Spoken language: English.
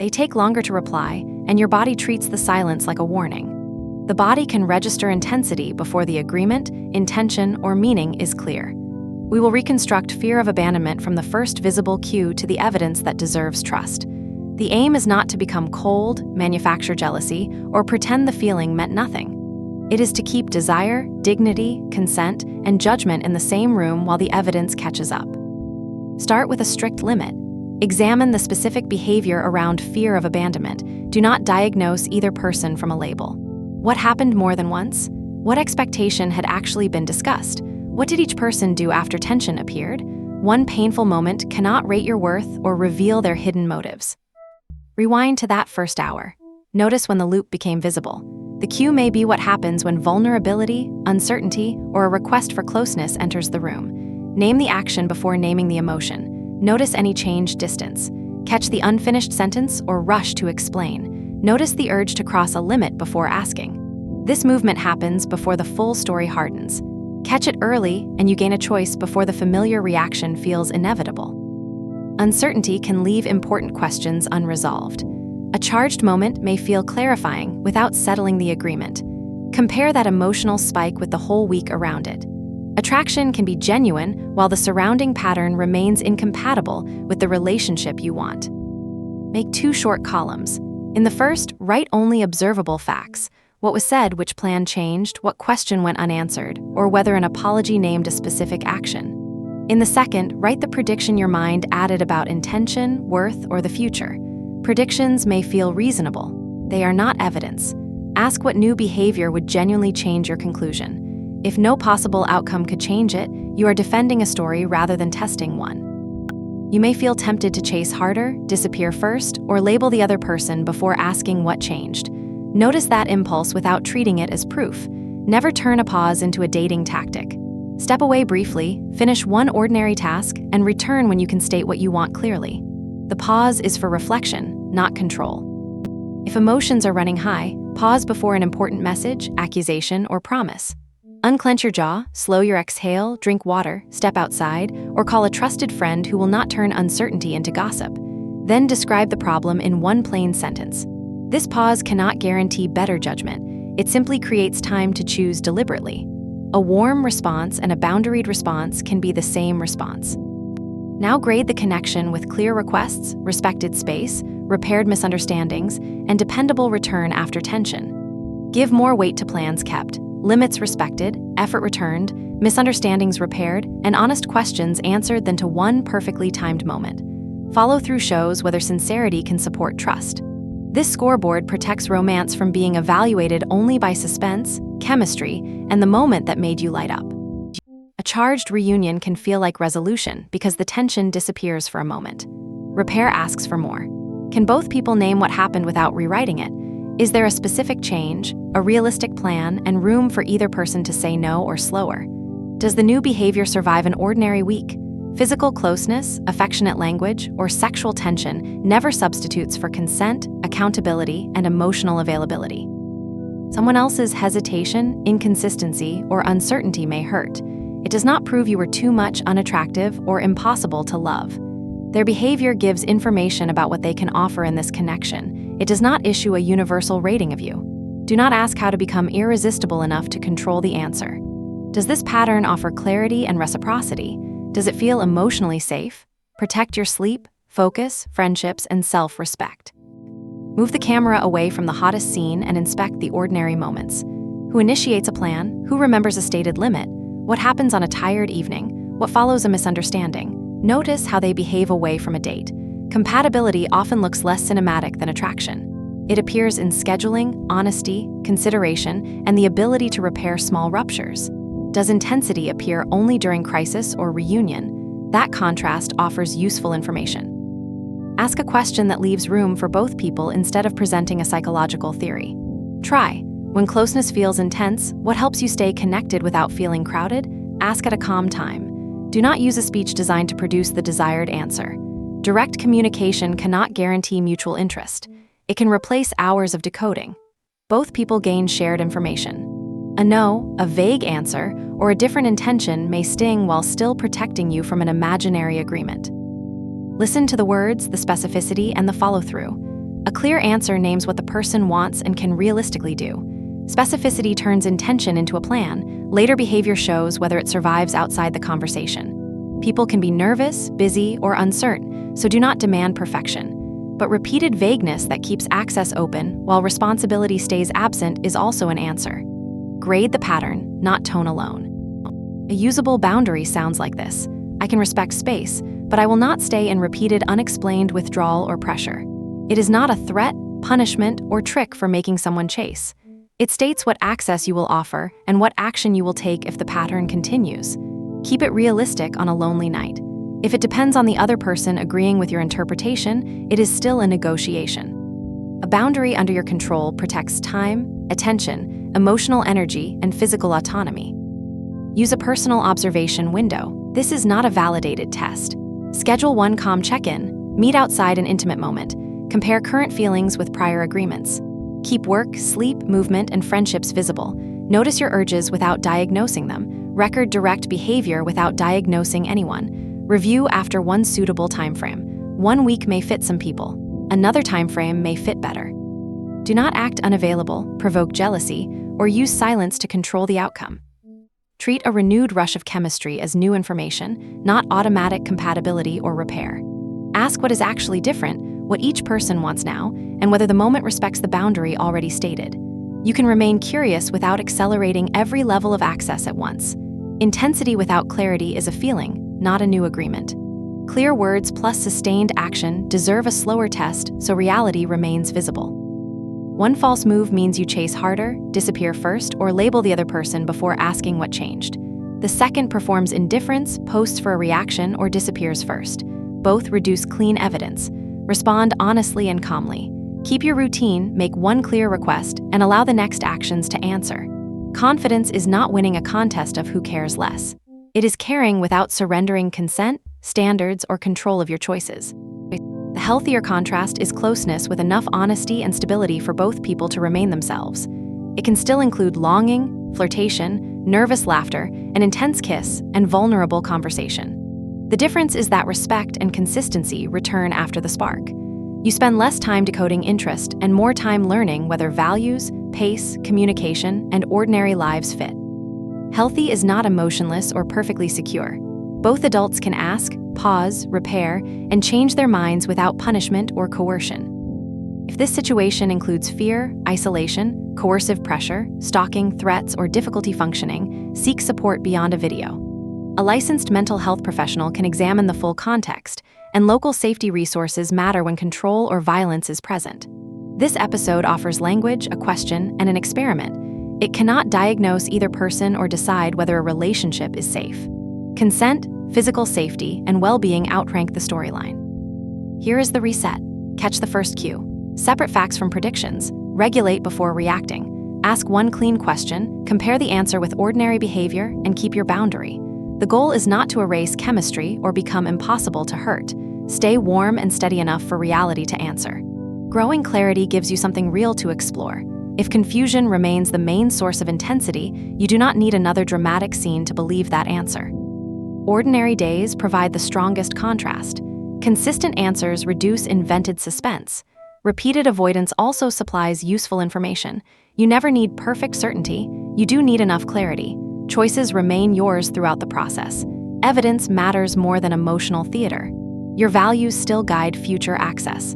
They take longer to reply, and your body treats the silence like a warning. The body can register intensity before the agreement, intention, or meaning is clear. We will reconstruct fear of abandonment from the first visible cue to the evidence that deserves trust. The aim is not to become cold, manufacture jealousy, or pretend the feeling meant nothing. It is to keep desire, dignity, consent, and judgment in the same room while the evidence catches up. Start with a strict limit. Examine the specific behavior around fear of abandonment. Do not diagnose either person from a label. What happened more than once? What expectation had actually been discussed? What did each person do after tension appeared? One painful moment cannot rate your worth or reveal their hidden motives. Rewind to that first hour. Notice when the loop became visible. The cue may be what happens when vulnerability, uncertainty, or a request for closeness enters the room. Name the action before naming the emotion. Notice any changed distance. Catch the unfinished sentence or rush to explain. Notice the urge to cross a limit before asking. This movement happens before the full story hardens. Catch it early, and you gain a choice before the familiar reaction feels inevitable. Uncertainty can leave important questions unresolved. A charged moment may feel clarifying without settling the agreement. Compare that emotional spike with the whole week around it. Attraction can be genuine while the surrounding pattern remains incompatible with the relationship you want. Make 2 short columns. In the first, write only observable facts. What was said, which plan changed, what question went unanswered, or whether an apology named a specific action. In the second, write the prediction your mind added about intention, worth, or the future. Predictions may feel reasonable. They are not evidence. Ask what new behavior would genuinely change your conclusion. If no possible outcome could change it, you are defending a story rather than testing one. You may feel tempted to chase harder, disappear first, or label the other person before asking what changed. Notice that impulse without treating it as proof. Never turn a pause into a dating tactic. Step away briefly, finish one ordinary task, and return when you can state what you want clearly. The pause is for reflection, not control. If emotions are running high, pause before an important message, accusation, or promise. Unclench your jaw, slow your exhale, drink water, step outside, or call a trusted friend who will not turn uncertainty into gossip. Then describe the problem in one plain sentence. This pause cannot guarantee better judgment. It simply creates time to choose deliberately. A warm response and a boundaried response can be the same response. Now grade the connection with clear requests, respected space, repaired misunderstandings, and dependable return after tension. Give more weight to plans kept, limits respected, effort returned, misunderstandings repaired, and honest questions answered than to one perfectly timed moment. Follow through shows whether sincerity can support trust. This scoreboard protects romance from being evaluated only by suspense, chemistry, and the moment that made you light up. A charged reunion can feel like resolution because the tension disappears for a moment. Repair asks for more. Can both people name what happened without rewriting it? Is there a specific change, a realistic plan, and room for either person to say no or slower? Does the new behavior survive an ordinary week? Physical closeness, affectionate language, or sexual tension never substitutes for consent, accountability, and emotional availability. Someone else's hesitation, inconsistency, or uncertainty may hurt. It does not prove you were too much, unattractive, or impossible to love. Their behavior gives information about what they can offer in this connection. It does not issue a universal rating of you. Do not ask how to become irresistible enough to control the answer. Does this pattern offer clarity and reciprocity? Does it feel emotionally safe? Protect your sleep, focus, friendships, and self-respect. Move the camera away from the hottest scene and inspect the ordinary moments. Who initiates a plan? Who remembers a stated limit? What happens on a tired evening? What follows a misunderstanding? Notice how they behave away from a date. Compatibility often looks less cinematic than attraction. It appears in scheduling, honesty, consideration, and the ability to repair small ruptures. Does intensity appear only during crisis or reunion? That contrast offers useful information. Ask a question that leaves room for both people instead of presenting a psychological theory. Try. When closeness feels intense, what helps you stay connected without feeling crowded? Ask at a calm time. Do not use a speech designed to produce the desired answer. Direct communication cannot guarantee mutual interest. It can replace hours of decoding. Both people gain shared information. A no, a vague answer, or a different intention may sting while still protecting you from an imaginary agreement. Listen to the words, the specificity, and the follow-through. A clear answer names what the person wants and can realistically do. Specificity turns intention into a plan. Later behavior shows whether it survives outside the conversation. People can be nervous, busy, or uncertain, so do not demand perfection. But repeated vagueness that keeps access open while responsibility stays absent is also an answer. Grade the pattern, not tone alone. A usable boundary sounds like this. I can respect space, but I will not stay in repeated unexplained withdrawal or pressure. It is not a threat, punishment, or trick for making someone chase. It states what access you will offer and what action you will take if the pattern continues. Keep it realistic on a lonely night. If it depends on the other person agreeing with your interpretation, it is still a negotiation. A boundary under your control protects time, attention, emotional energy, and physical autonomy. Use a personal observation window. This is not a validated test. Schedule one calm check-in, meet outside an intimate moment, compare current feelings with prior agreements. Keep work, sleep, movement, and friendships visible. Notice your urges without diagnosing them. Record direct behavior without diagnosing anyone. Review after one suitable timeframe. 1 week may fit some people. Another timeframe may fit better. Do not act unavailable, provoke jealousy, or use silence to control the outcome. Treat a renewed rush of chemistry as new information, not automatic compatibility or repair. Ask what is actually different, what each person wants now, and whether the moment respects the boundary already stated. You can remain curious without accelerating every level of access at once. Intensity without clarity is a feeling, not a new agreement. Clear words plus sustained action deserve a slower test so reality remains visible. One false move means you chase harder, disappear first, or label the other person before asking what changed. The second performs indifference, posts for a reaction, or disappears first. Both reduce clean evidence. Respond honestly and calmly. Keep your routine, make one clear request, and allow the next actions to answer. Confidence is not winning a contest of who cares less. It is caring without surrendering consent, standards, or control of your choices. The healthier contrast is closeness with enough honesty and stability for both people to remain themselves. It can still include longing, flirtation, nervous laughter, an intense kiss, and vulnerable conversation. The difference is that respect and consistency return after the spark. You spend less time decoding interest and more time learning whether values, pace, communication, and ordinary lives fit. Healthy is not emotionless or perfectly secure. Both adults can ask, pause, repair, and change their minds without punishment or coercion. If this situation includes fear, isolation, coercive pressure, stalking, threats, or difficulty functioning, seek support beyond a video. A licensed mental health professional can examine the full context, and local safety resources matter when control or violence is present. This episode offers language, a question, and an experiment. It cannot diagnose either person or decide whether a relationship is safe. Consent, physical safety, and well-being outrank the storyline. Here is the reset. Catch the first cue. Separate facts from predictions. Regulate before reacting. Ask one clean question, compare the answer with ordinary behavior, and keep your boundary. The goal is not to erase chemistry or become impossible to hurt. Stay warm and steady enough for reality to answer. Growing clarity gives you something real to explore. If confusion remains the main source of intensity, you do not need another dramatic scene to believe that answer. Ordinary days provide the strongest contrast. Consistent answers reduce invented suspense. Repeated avoidance also supplies useful information. You never need perfect certainty, you do need enough clarity. Choices remain yours throughout the process. Evidence matters more than emotional theater. Your values still guide future access.